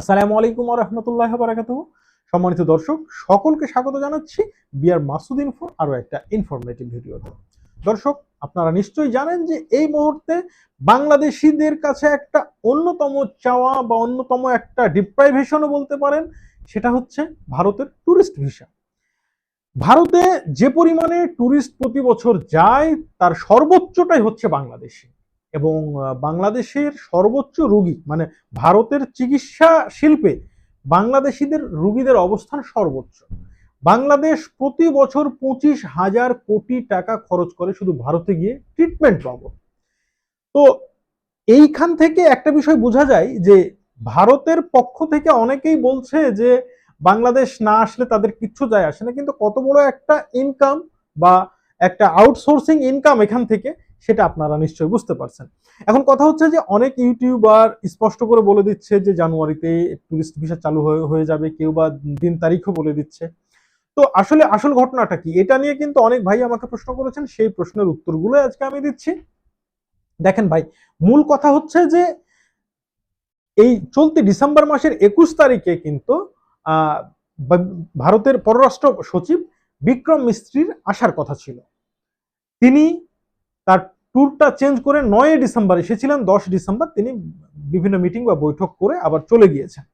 আসসালামু আলাইকুম ওয়া রাহমাতুল্লাহি ওয়া বারাকাতুহু। সম্মানিত দর্শক, সকলকে স্বাগত জানাচ্ছি বিআর মাসুদ ইনফো আরো একটা ইনফরমেটিভ ভিডিওতে। দর্শক, আপনারা নিশ্চয়ই জানেন যে এই মুহূর্তে বাংলাদেশীদের কাছে একটা অন্যতম চাওয়া বা অন্যতম একটা ডিপ্রাইভেশনও বলতে পারেন, সেটা হচ্ছে ভারতের ট্যুরিস্ট ভিসা। ভারতে যে পরিমাণে ট্যুরিস্ট প্রতি বছর যায় তার সর্বোচ্চটাই হচ্ছে বাংলাদেশে, এবং বাংলাদেশের সর্বোচ্চ রোগী মানে ভারতের চিকিৎসা শিল্পে বাংলাদেশিদের রোগীদের অবস্থান সর্বোচ্চ। বাংলাদেশ প্রতি বছর 25,000 কোটি টাকা খরচ করে শুধু ভারতে গিয়ে ট্রিটমেন্ট পাবো। তো এইখান থেকে একটা বিষয় বোঝা যায় যে ভারতের পক্ষ থেকে অনেকেই বলছে যে বাংলাদেশ না আসলে তাদের কিচ্ছু যায় আসে না, কিন্তু কত বড় একটা ইনকাম বা একটা আউটসোর্সিং ইনকাম এখান থেকে, সেটা আপনারা নিশ্চয়ই বুঝতে পারছেন। এখন কথা হচ্ছে যে অনেক ইউটিউবার স্পষ্ট করে বলে দিচ্ছে যে জানুয়ারিতে টুরিস্ট ভিসা চালু হয়ে যাবে, কেউ বা দিন তারিখও বলে দিচ্ছে। তো আসলে আসল ঘটনাটা কি, এটা নিয়ে কিন্তু অনেক ভাই আমাকে প্রশ্ন করেছেন, সেই প্রশ্নের উত্তরগুলো আজকে আমি দিচ্ছি। দেখেন ভাই, মূল কথা হচ্ছে যে এই চলতি ডিসেম্বর মাসের 21 তারিখে কিন্তু ভারতের পররাষ্ট্র সচিব বিক্রম মিস্ত্রির আসার কথা ছিল। তিনি তার ট্যুরটা চেঞ্জ করে 9 ডিসেম্বর এসেছিলেন, 10 ডিসেম্বর তিনি বিভিন্ন মিটিং বা বৈঠক করে আবার চলে গিয়েছেন।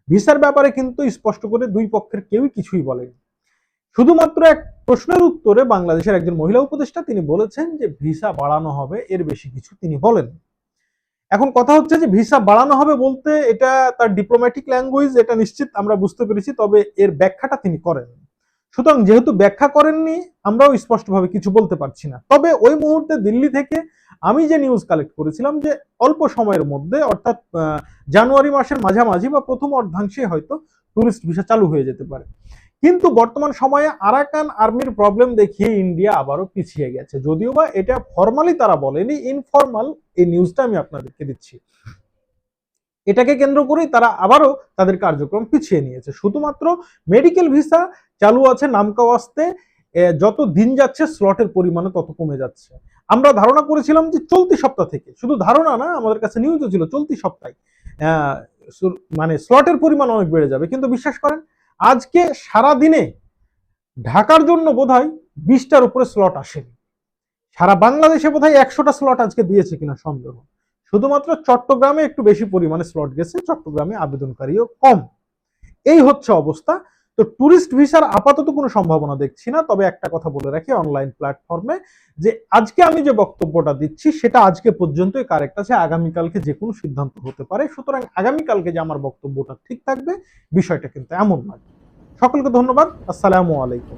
ভিসার ব্যাপারে কিন্তু স্পষ্ট করে দুই পক্ষের কেউই কিছুই বলেনি। শুধুমাত্র এক প্রশ্নের উত্তরে বাংলাদেশের একজন মহিলা উপদেষ্টা তিনি বলেছেন যে ভিসা বাড়ানো হবে, এর বেশি কিছু তিনি বলেন। এখন কথা হচ্ছে যে ভিসা বাড়ানো হবে বলতে এটা তার ডিপ্লোম্যাটিক ল্যাঙ্গুয়েজ, এটা নিশ্চিত আমরা বুঝতে পেরেছি, তবে এর ব্যাখ্যাটা তিনি করেন। সুতরাং যেহেতু ব্যাখ্যা করেননি, আমরাও স্পষ্টভাবে কিছু বলতে পারছি না। তবে ওই মুহূর্তে দিল্লি থেকে আমি যে নিউজ কালেক্ট করেছিলাম যে অল্প সময়ের মধ্যে, অর্থাৎ জানুয়ারি মাসের মাঝামাঝি বা প্রথম অর্ধাংশে হয়তো টুরিস্ট ভিসা চালু হয়ে যেতে পারে। কিন্তু বর্তমান সময়ে আরাকান আর্মির প্রবলেম দেখিয়ে ইন্ডিয়া আবারও পিছিয়ে গেছে, যদিও বা এটা ফর্মালি তারা বলেনি, ইনফর্মাল এই নিউজটা আমি আপনাদেরকে দিচ্ছি। এটাকে কেন্দ্র করেই তারা আবারও তাদের কার্যক্রম পিছিয়ে নিয়েছে। শুধুমাত্র মেডিকেল ভিসা চালু আছে নামকা ওয়াস্তে, যত দিন যাচ্ছে স্লটের পরিমাণে তত কমে যাচ্ছে। আমরা ধারণা করেছিলাম যে চলতি সপ্তাহ থেকে, শুধু ধারণা না, আমাদের কাছে নিউজও ছিল চলতি সপ্তাহে মানে স্লটের পরিমাণ অনেক বেড়ে যাবে, কিন্তু বিশ্বাস করেন আজকে সারা দিনে ঢাকার জন্য বোধহয় 20টার উপরে স্লট আসেনি। সারা বাংলাদেশে বোধহয় 100টা স্লট আজকে দিয়েছে কিনা সন্দেহ। শুধুমাত্র চট্টগ্রামে একটু বেশি পরিমাণে স্লট গেছে, চট্টগ্রামে আবেদনকারীও কম। এই হচ্ছে অবস্থা। তো ট্যুরিস্ট ভিসার আপাতত কোনো সম্ভাবনা দেখছি না। তবে একটা কথা বলে রাখি অনলাইন প্ল্যাটফর্মে, যে আজকে আমি যে বক্তব্যটা দিচ্ছি সেটা আজকে পর্যন্তই কারেক্ট আছে, আগামীকালকে যে কোনো সিদ্ধান্ত হতে পারে। সুতরাং আগামীকালকে যে আমার বক্তব্যটা ঠিক থাকবে বিষয়টা কিন্তু এমন নয়। সকলকে ধন্যবাদ। আসসালামু আলাইকুম।